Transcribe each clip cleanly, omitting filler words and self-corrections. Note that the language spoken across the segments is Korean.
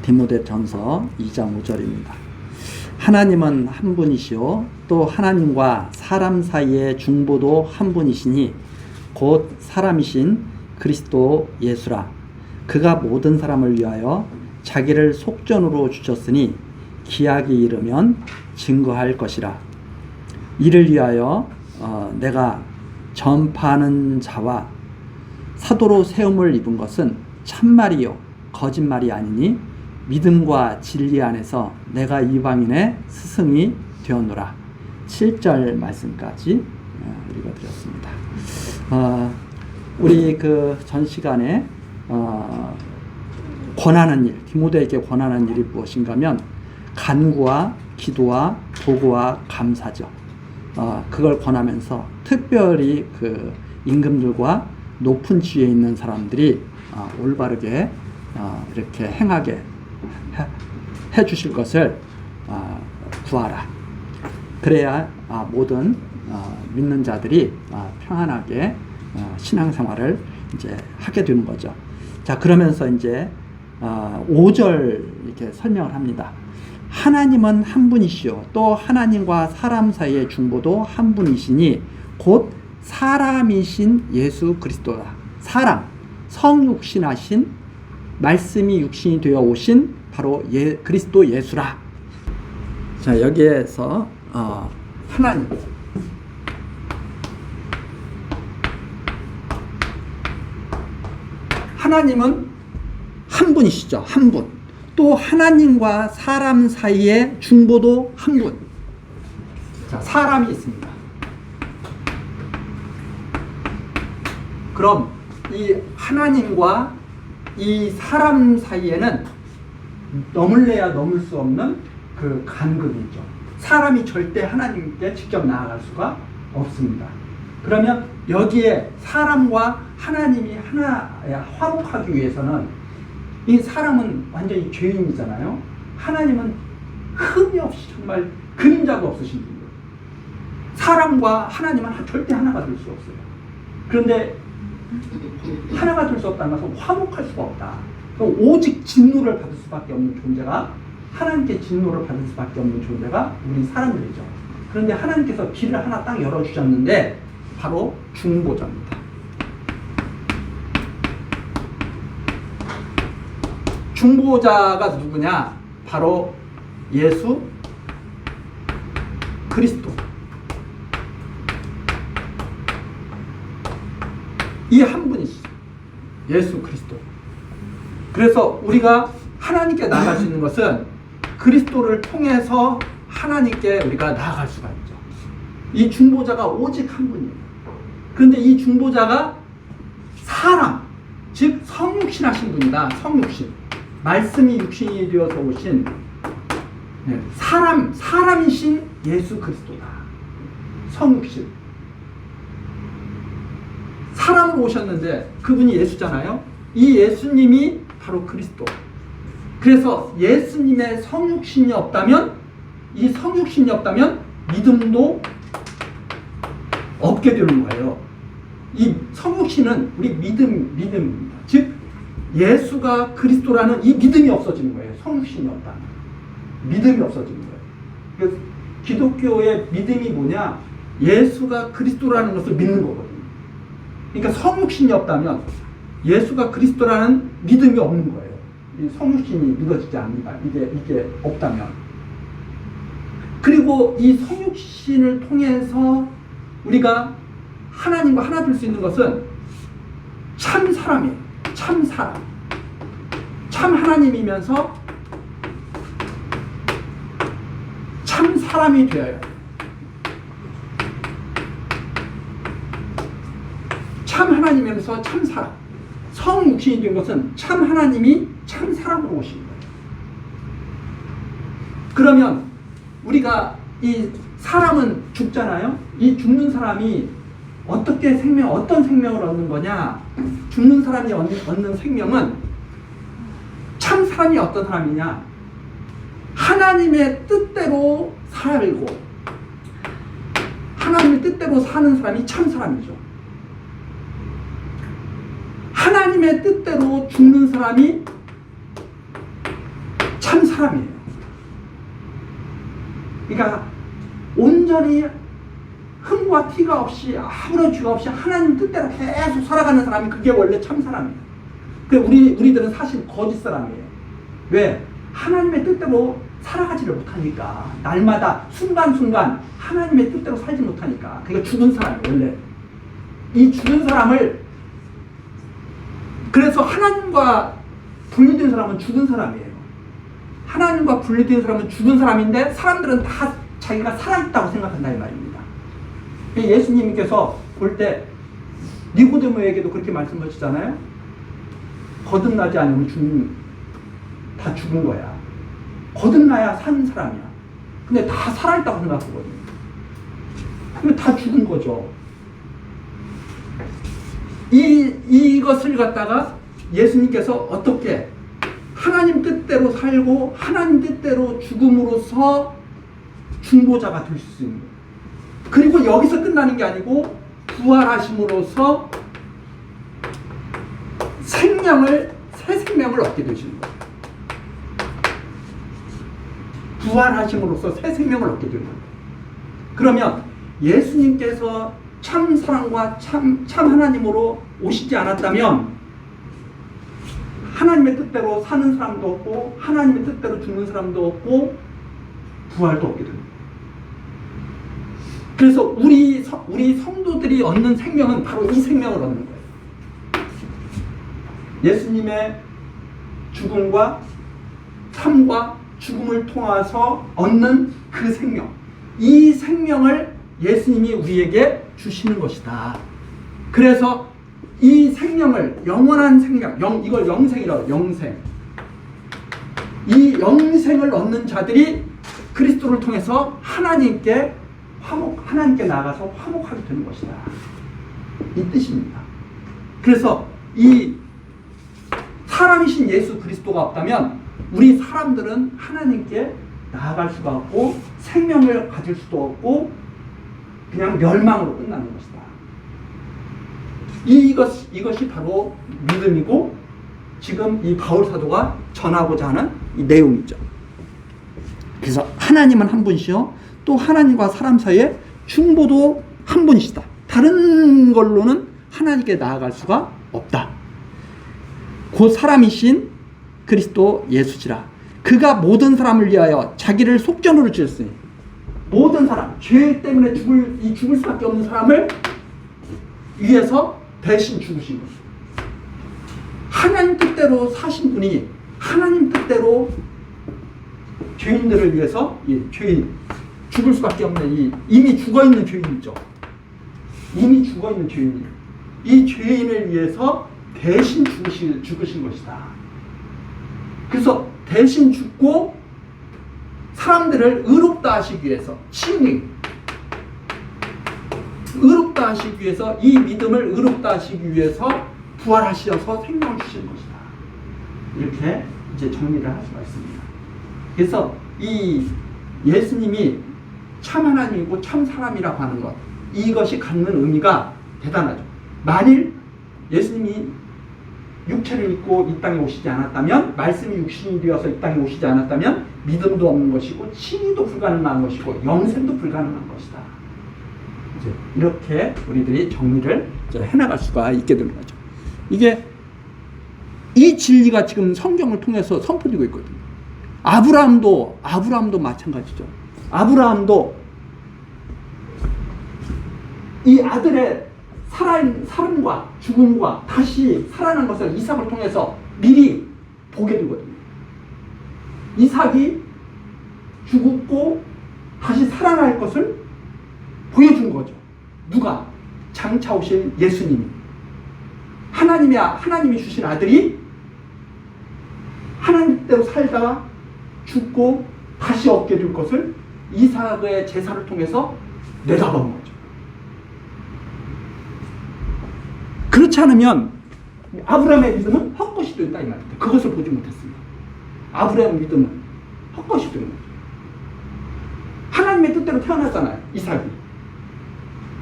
디모데전서 2장 5절입니다. 하나님은 한 분이시요 또 하나님과 사람 사이의 중보도 한 분이시니 곧 사람이신 그리스도 예수라. 그가 모든 사람을 위하여 자기를 속전으로 주셨으니 기약이 이르면 증거할 것이라. 이를 위하여 내가 전파하는 자와 사도로 세움을 입은 것은 참말이요 거짓말이 아니니 믿음과 진리 안에서 내가 이방인의 스승이 되었노라. 7절 말씀까지 읽어드렸습니다. 우리 그 전 시간에 권하는 일, 디모데에게 권하는 일이 무엇인가면 간구와 기도와 도구와 감사죠. 그걸 권하면서 특별히 그 임금들과 높은 지위에 있는 사람들이 올바르게 이렇게 행하게 해 주실 것을 구하라. 그래야 모든 믿는 자들이 평안하게 신앙생활을 이제 하게 되는 거죠. 자, 그러면서 이제 5절 이렇게 설명을 합니다. 하나님은 한 분이시요 또 하나님과 사람 사이의 중보도 한 분이시니 곧 사람이신 예수 그리스도다. 사람, 성육신하신 말씀이 육신이 되어 오신 바로 그리스도 예수라. 자, 여기에서 하나님은 한 분이시죠. 한 분. 또 하나님과 사람 사이의 중보도 한 분. 자, 사람이 있습니다. 그럼 이 하나님과 이 사람 사이에는 넘을래야 넘을 수 없는 그 간극이 있죠. 사람이 절대 하나님께 직접 나아갈 수가 없습니다. 그러면 여기에 사람과 하나님이 화목하기 위해서는 이 사람은 완전히 죄인이잖아요. 하나님은 흠이 없이 정말 그림자가 없으신 분이에요. 사람과 하나님은 절대 하나가 될 수 없어요. 그런데 하나가 될 수 없다는 것은 화목할 수가 없다. 오직 진노를 받을 수밖에 없는 존재가, 하나님께 진노를 받을 수밖에 없는 존재가 우리 사람들이죠. 그런데 하나님께서 길을 하나 딱 열어주셨는데 바로 중보자입니다. 중보자가 누구냐? 바로 예수 그리스도. 이 한 분이시죠. 예수 그리스도. 그래서 우리가 하나님께 나아갈 수 있는 것은 그리스도를 통해서 하나님께 우리가 나아갈 수가 있죠. 이 중보자가 오직 한 분이에요. 그런데 이 중보자가 사람, 즉 성육신 하신 분이다. 성육신. 말씀이 육신이 되어서 오신 사람이신 예수 그리스도다. 성육신. 사람으로 오셨는데 그분이 예수잖아요. 이 예수님이 바로 그리스도. 그래서 예수님의 성육신이 없다면, 이 성육신이 없다면 믿음도 없게 되는 거예요. 이 성육신은 우리 믿음입니다. 즉 예수가 그리스도라는 이 믿음이 없어지는 거예요. 성육신이 없다면 믿음이 없어지는 거예요. 그래서 기독교의 믿음이 뭐냐? 예수가 그리스도라는 것을 믿는 거거든요. 그러니까 성육신이 없다면 예수가 그리스도라는 믿음이 없는 거예요. 이 성육신이 믿어지지 않는다. 이게 없다면. 그리고 이 성육신을 통해서 우리가 하나님과 하나 될 수 있는 것은 참 사람이에요. 참 사람. 참 하나님이면서 참 사람이 되어요. 참 하나님이면서 참 사람. 성육신이 된 것은 참 하나님이 참 사람으로 오신 거예요. 그러면 우리가 이 사람은 죽잖아요. 이 죽는 사람이 어떤 생명을 얻는 거냐? 죽는 사람이 얻는 생명은 참 사람이 어떤 사람이냐? 하나님의 뜻대로 살고 하나님의 뜻대로 사는 사람이 참 사람이죠. 하나님의 뜻대로 죽는 사람이 사람이에요. 그러니까 온전히 흠과 티가 없이 아무런 죄가 없이 하나님 뜻대로 계속 살아가는 사람이 그게 원래 참 사람이에요. 우리들은 사실 거짓 사람이에요. 왜? 하나님의 뜻대로 살아가지를 못하니까. 날마다 순간순간 하나님의 뜻대로 살지 못하니까. 그러니까 죽은 사람이에요, 원래. 이 죽은 사람을, 그래서 하나님과 분리된 사람은 죽은 사람이에요. 하나님과 분리된 사람은 죽은 사람인데 사람들은 다 자기가 살아있다고 생각한다 이 말입니다. 예수님께서 볼 때 니고데모에게도 그렇게 말씀하시잖아요. 거듭나지 않으면 다 죽은 거야. 거듭나야 산 사람이야. 근데 다 살아있다고 생각하거든요. 근데 다 죽은 거죠. 이것을 갖다가 예수님께서 어떻게 하나님 뜻대로 살고 하나님 뜻대로 죽음으로써 중보자가 될 수 있는 거예요. 그리고 여기서 끝나는 게 아니고 부활하심으로써 새 생명을 얻게 되시는 거예요. 부활하심으로써 새 생명을 얻게 되는 거예요. 그러면 예수님께서 참 사랑과 참 하나님으로 오시지 않았다면 하나님의 뜻대로 사는 사람도 없고 하나님의 뜻대로 죽는 사람도 없고 부활도 없게 됩니다. 그래서 우리 성도들이 얻는 생명은 바로 이 생명을 얻는 거예요. 예수님의 죽음과 삶과 죽음을 통해서 얻는 그 생명, 이 생명을 예수님이 우리에게 주시는 것이다. 그래서 이 생명을, 영원한 생명, 이걸 영생이라고, 영생. 이 영생을 얻는 자들이 그리스도를 통해서 하나님께 나아가서 화목하게 되는 것이다. 이 뜻입니다. 그래서 이 사람이신 예수 그리스도가 없다면 우리 사람들은 하나님께 나아갈 수가 없고 생명을 가질 수도 없고 그냥 멸망으로 끝나는 것이다. 이것이 바로 믿음이고 지금 이 바울 사도가 전하고자 하는 이 내용이죠. 그래서 하나님은 한 분이시요 또 하나님과 사람 사이에 중보도 한 분이시다. 다른 걸로는 하나님께 나아갈 수가 없다. 곧 사람이신 그리스도 예수시라. 그가 모든 사람을 위하여 자기를 속전으로 주셨으니 모든 사람, 죄 때문에 죽을 수밖에 없는 사람을 위해서 대신 죽으신 것입니다. 하나님 뜻대로 사신 분이 하나님 뜻대로 죄인들을 위해서 죽을 수밖에 없는 이미 죽어있는 죄인이죠. 이미 죽어있는 죄인이에요. 이 죄인을 위해서 대신 죽으신 것이다. 그래서 대신 죽고 사람들을 의롭다 하시기 위해서 의롭다 하시기 위해서 이 믿음을 의롭다 하시기 위해서 부활하셔서 생명을 주시는 것이다. 이렇게 이제 정리를 할 수가 있습니다. 그래서 이 예수님이 참 하나님이고 참 사람이라고 하는 것, 이것이 갖는 의미가 대단하죠. 만일 예수님이 육체를 입고 이 땅에 오시지 않았다면, 말씀이 육신이 되어서 이 땅에 오시지 않았다면 믿음도 없는 것이고 칭의도 불가능한 것이고 영생도 불가능한 것이다. 이제 이렇게 우리들이 정리를 해나갈 수가 있게 되는 거죠. 이게 이 진리가 지금 성경을 통해서 선포되고 있거든요. 아브라함도 마찬가지죠. 아브라함도 이 아들의 삶과 죽음과 다시 살아난 것을 이삭을 통해서 미리 보게 되거든요. 이삭이 죽었고 다시 살아날 것을 보여준 거죠. 누가? 장차 오신 예수님이. 하나님이 주신 아들이 하나님대로 살다가 죽고 다시 얻게 될 것을 이삭의 제사를 통해서 내다본 거죠. 그렇지 않으면 아브라함의 믿음은 헛것이 된다 이 말입니다. 그것을 보지 못했습니다. 아브라함의 믿음은 헛것이 되는 거죠. 하나님의 뜻대로 태어나잖아요, 이삭이.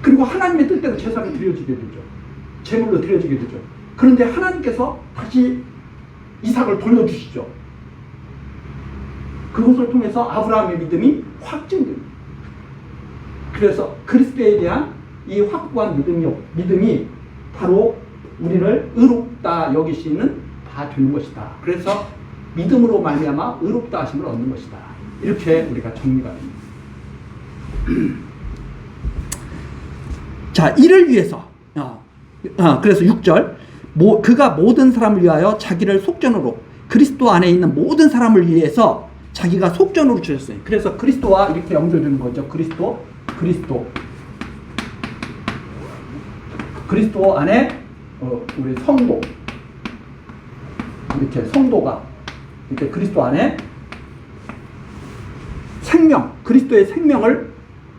그리고 하나님의 뜻대로 제사가 드려지게 되죠. 제물로 드려지게 되죠. 그런데 하나님께서 다시 이삭을 돌려주시죠. 그것을 통해서 아브라함의 믿음이 확증됩니다. 그래서 그리스도에 대한 이 확고한 믿음이 바로 우리를 의롭다 여기시는 다 되는 것이다. 그래서 믿음으로 말미암아 의롭다 하심을 얻는 것이다. 이렇게 우리가 정리가 됩니다. 자, 이를 위해서 그래서 6절 그가 모든 사람을 위하여 자기를 속전으로 그리스도 안에 있는 모든 사람을 위해서 자기가 속전으로 주셨어요. 그래서 그리스도와 이렇게 연결되는 거죠. 그리스도 안에 우리 성도 이렇게 성도가 이렇게 그리스도 안에 생명 그리스도의 생명을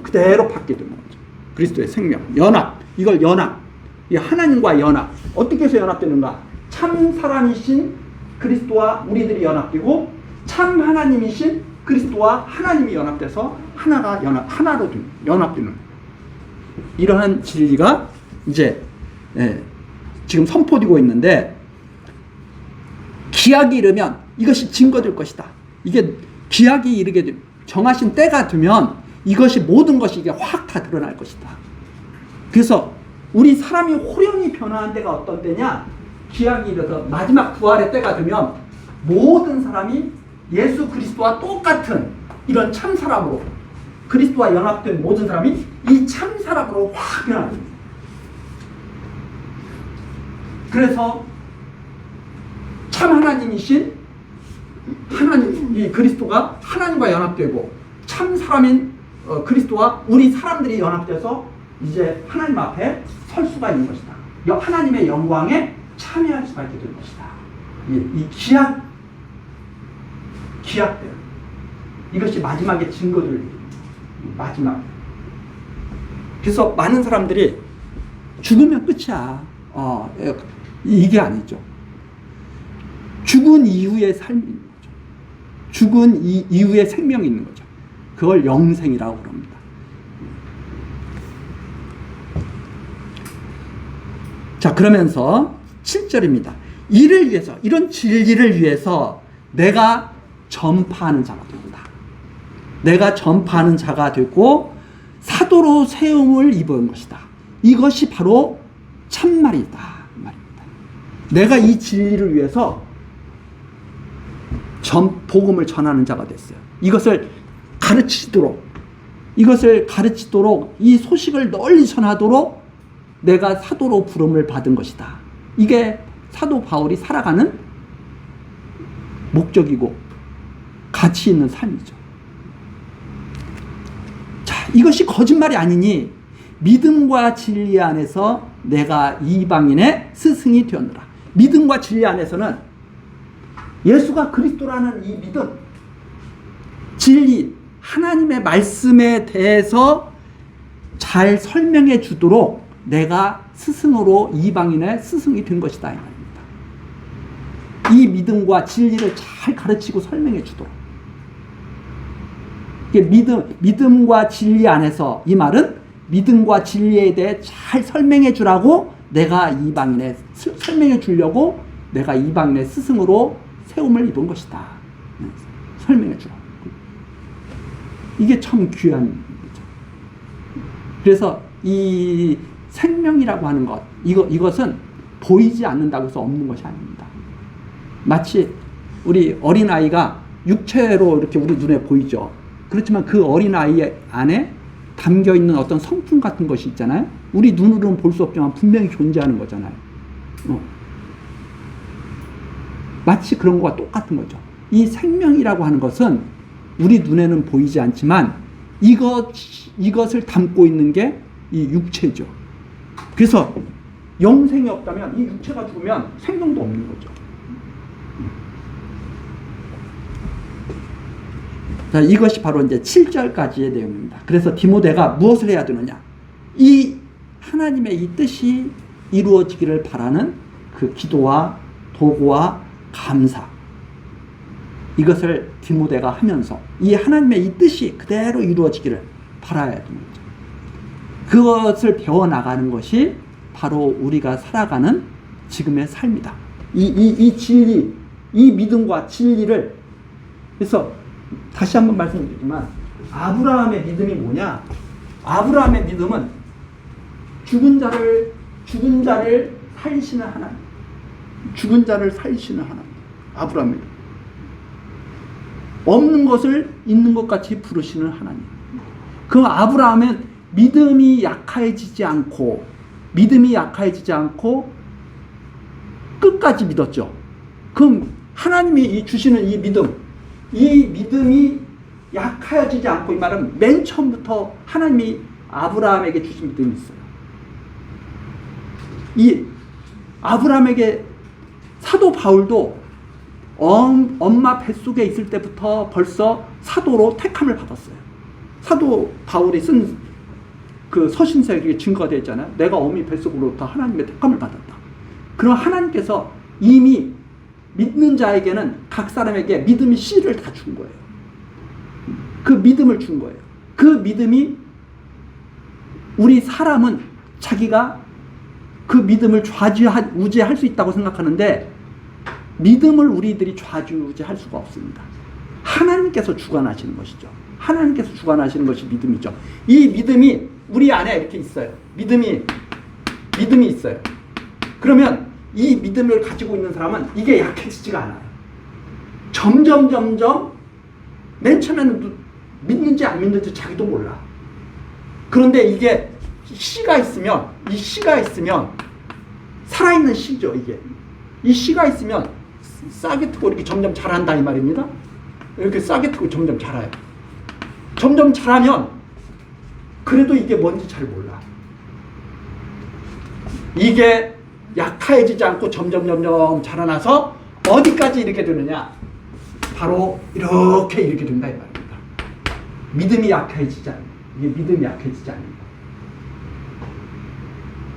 그대로 받게 되는 거죠. 그리스도의 생명 연합 이걸 연합 이 하나님과 연합 어떻게 해서 연합되는가? 참 사람이신 그리스도와 우리들이 연합되고 참 하나님이신 그리스도와 하나님이 연합돼서 하나로 연합되는 이러한 진리가 이제 지금 선포되고 있는데 기약이 이르면 이것이 증거될 것이다. 이게 기약이 이르게 되면 정하신 때가 되면 이것이 모든 것이 이게 확 다 드러날 것이다. 그래서 우리 사람이 호련히 변화한 때가 어떤 때냐? 기약이 이르서 마지막 부활의 때가 되면 모든 사람이 예수 그리스도와 똑같은 이런 참 사람으로 그리스도와 연합된 모든 사람이 이 참 사람으로 확 변화됩니다. 그래서 참 하나님이신 하나님 이 그리스도가 하나님과 연합되고 참 사람인 그리스도와 우리 사람들이 연합돼서 이제 하나님 앞에 설 수가 있는 것이다. 하나님의 영광에 참여할 수가 있게 될 것이다. 이 기약들 이것이 마지막에 증거들 마지막. 그래서 많은 사람들이 죽으면 끝이야. 이게 아니죠. 죽은 이후의 삶이 있는 거죠. 죽은 이후의 생명이 있는 거죠. 그걸 영생이라고 그럽니다. 자, 그러면서 7절입니다. 이를 위해서, 이런 진리를 위해서 내가 전파하는 자가 된다. 내가 전파하는 자가 되고 사도로 세움을 입은 것이다. 이것이 바로 참말이다. 말입니다. 내가 이 진리를 위해서 복음을 전하는 자가 됐어요. 이것을 가르치도록 이 소식을 널리 전하도록 내가 사도로 부름을 받은 것이다. 이게 사도 바울이 살아가는 목적이고 가치 있는 삶이죠. 자, 이것이 거짓말이 아니니 믿음과 진리 안에서 내가 이방인의 스승이 되었노라. 믿음과 진리 안에서는 예수가 그리스도라는 이 믿음, 진리, 하나님의 말씀에 대해서 잘 설명해 주도록 내가 스승으로 이방인의 스승이 된 것이다. 이 말입니다. 이 믿음과 진리를 잘 가르치고 설명해 주도록. 이게 믿음과 진리 안에서 이 말은 믿음과 진리에 대해 잘 설명해 주라고 내가 이방인의 설명해 주려고 내가 이방인의 스승으로 세움을 입은 것이다. 설명해 주라고. 이게 참 귀한 거죠. 그래서 이 생명이라고 하는 것, 이것은 보이지 않는다고 해서 없는 것이 아닙니다. 마치 우리 어린아이가 육체로 이렇게 우리 눈에 보이죠. 그렇지만 그 어린아이 안에 담겨있는 어떤 성품 같은 것이 있잖아요. 우리 눈으로는 볼 수 없지만 분명히 존재하는 거잖아요. 마치 그런 것과 똑같은 거죠. 이 생명이라고 하는 것은 우리 눈에는 보이지 않지만 이것을 담고 있는 게 이 육체죠. 그래서 영생이 없다면 이 육체가 죽으면 생명도 없는 거죠. 자, 이것이 바로 이제 7절까지의 내용입니다. 그래서 디모데가 무엇을 해야 되느냐? 이 하나님의 이 뜻이 이루어지기를 바라는 그 기도와 도구와 감사, 이것을 디모데가 하면서 이 하나님의 이 뜻이 그대로 이루어지기를 바라야 됩니다. 그것을 배워나가는 것이 바로 우리가 살아가는 지금의 삶이다. 이 진리, 이 믿음과 진리를, 그래서 다시 한번 말씀드리지만 아브라함의 믿음이 뭐냐? 아브라함의 믿음은 죽은 자를 살리시는 하나님. 죽은 자를 살리시는 하나님. 아브라함의 믿음. 없는 것을 있는 것 같이 부르시는 하나님. 그 아브라함은 믿음이 약해지지 않고 끝까지 믿었죠. 그럼 하나님이 주시는 이 믿음이 약해지지 않고, 이 말은 맨 처음부터 하나님이 아브라함에게 주신 믿음이 있어요. 이 아브라함에게 사도 바울도 엄마 뱃속에 있을 때부터 벌써 사도로 택함을 받았어요. 사도 바울이 쓴 그 서신서에 그게 증거가 되어 있잖아요. 내가 어미 뱃속으로부터 하나님의 택함을 받았다. 그럼 하나님께서 이미 믿는 자에게는 각 사람에게 믿음의 씨를 다 준 거예요. 그 믿음을 준 거예요. 그 믿음이 우리 사람은 자기가 그 믿음을 좌지우지할 수 있다고 생각하는데 믿음을 우리들이 좌지우지할 수가 없습니다. 하나님께서 주관하시는 것이죠. 하나님께서 주관하시는 것이 믿음이죠. 이 믿음이 우리 안에 이렇게 있어요. 믿음이 있어요. 그러면 이 믿음을 가지고 있는 사람은 이게 약해지지가 않아요. 점점 맨 처음에는 믿는지 안 믿는지 자기도 몰라. 그런데 이게 씨가 있으면, 이 씨가 있으면 살아있는 씨죠. 이게 이 씨가 있으면 싹이 트고 이렇게 점점 자란다 이 말입니다. 이렇게 싹이 트고 점점 자라요. 점점 자라면 그래도 이게 뭔지 잘 몰라. 이게 약해지지 않고 점점 자라나서 어디까지 이렇게 되느냐? 바로 이렇게 된다 이 말입니다. 믿음이 약해지지 않는, 이게 믿음이 약해지지 않는다.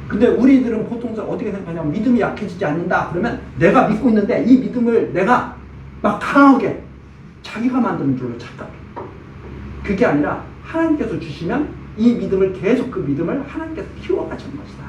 근데 우리들은 보통 어떻게 생각하냐면 믿음이 약해지지 않는다 그러면 내가 믿고 있는데 이 믿음을 내가 막 강하게 자기가 만드는 줄로 착각해. 그게 아니라 하나님께서 주시면 이 믿음을 계속, 그 믿음을 하나님께서 키워가시는 것이다.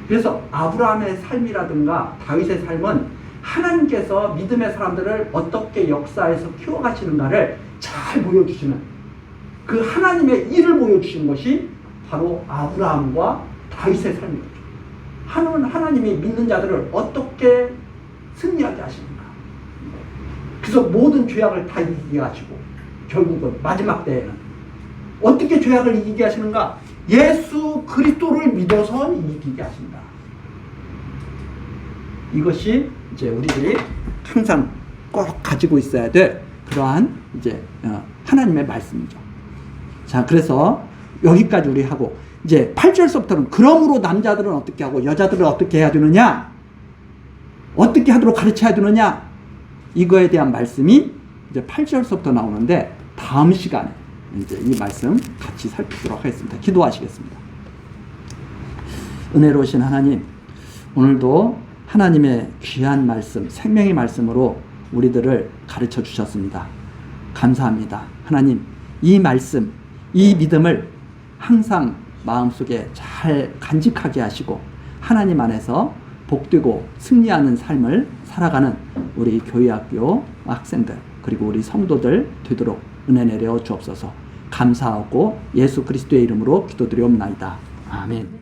그래서 아브라함의 삶이라든가 다윗의 삶은 하나님께서 믿음의 사람들을 어떻게 역사에서 키워가시는가를 잘 보여주시는, 그 하나님의 일을 보여주시는 것이 바로 아브라함과 다윗의 삶이었죠. 하나님이 믿는 자들을 어떻게 승리하게 하시는가. 그래서 모든 죄악을 다 이기게 하시고 결국은 마지막 때에는 어떻게 죄악을 이기게 하시는가? 예수 그리스도를 믿어서 이기게 하신다. 이것이 이제 우리들이 항상 꼭 가지고 있어야 될 그러한 이제 하나님의 말씀이죠. 자, 그래서 여기까지 우리 하고 이제 8절서부터는 그러므로 남자들은 어떻게 하고 여자들은 어떻게 해야 되느냐? 어떻게 하도록 가르쳐야 되느냐? 이거에 대한 말씀이 이제 8절서부터 나오는데 다음 시간에 이제 이 말씀 같이 살피도록 하겠습니다. 기도하시겠습니다. 은혜로우신 하나님, 오늘도 하나님의 귀한 말씀, 생명의 말씀으로 우리들을 가르쳐 주셨습니다. 감사합니다. 하나님, 이 말씀, 이 믿음을 항상 마음속에 잘 간직하게 하시고 하나님 안에서 복되고 승리하는 삶을 살아가는 우리 교회학교 학생들 그리고 우리 성도들 되도록 은혜 내려 주옵소서. 감사하고 예수 그리스도의 이름으로 기도드리옵나이다. 아멘.